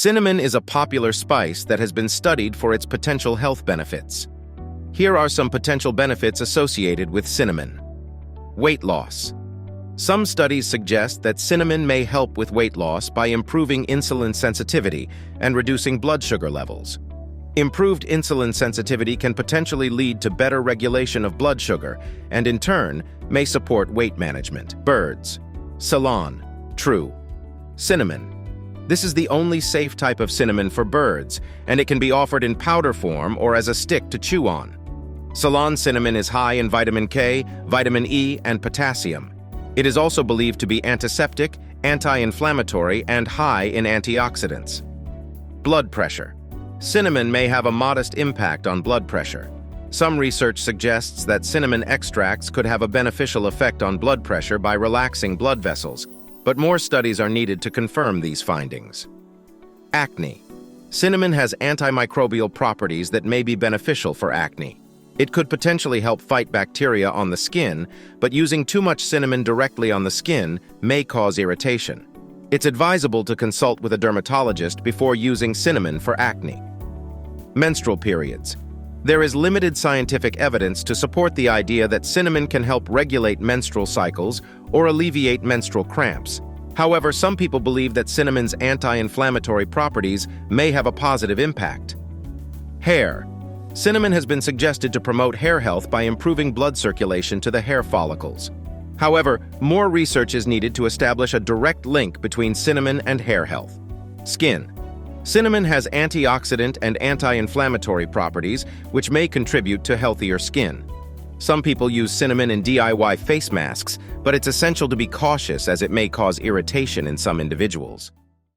Cinnamon is a popular spice that has been studied for its potential health benefits. Here are some potential benefits associated with cinnamon. Weight loss. Some studies suggest that cinnamon may help with weight loss by improving insulin sensitivity and reducing blood sugar levels. Improved insulin sensitivity can potentially lead to better regulation of blood sugar and, in turn, may support weight management. Birds. Ceylon. True. Cinnamon. This is the only safe type of cinnamon for birds, and it can be offered in powder form or as a stick to chew on. Ceylon cinnamon is high in vitamin K, vitamin E, and potassium. It is also believed to be antiseptic, anti-inflammatory, and high in antioxidants. Blood pressure. Cinnamon may have a modest impact on blood pressure. Some research suggests that cinnamon extracts could have a beneficial effect on blood pressure by relaxing blood vessels, but more studies are needed to confirm these findings. Acne. Cinnamon has antimicrobial properties that may be beneficial for acne. It could potentially help fight bacteria on the skin, but using too much cinnamon directly on the skin may cause irritation. It's advisable to consult with a dermatologist before using cinnamon for acne. Menstrual periods. There is limited scientific evidence to support the idea that cinnamon can help regulate menstrual cycles or alleviate menstrual cramps. However, some people believe that cinnamon's anti-inflammatory properties may have a positive impact. Hair. Cinnamon has been suggested to promote hair health by improving blood circulation to the hair follicles. However, more research is needed to establish a direct link between cinnamon and hair health. Skin. Cinnamon has antioxidant and anti-inflammatory properties, which may contribute to healthier skin. Some people use cinnamon in DIY face masks, but it's essential to be cautious as it may cause irritation in some individuals.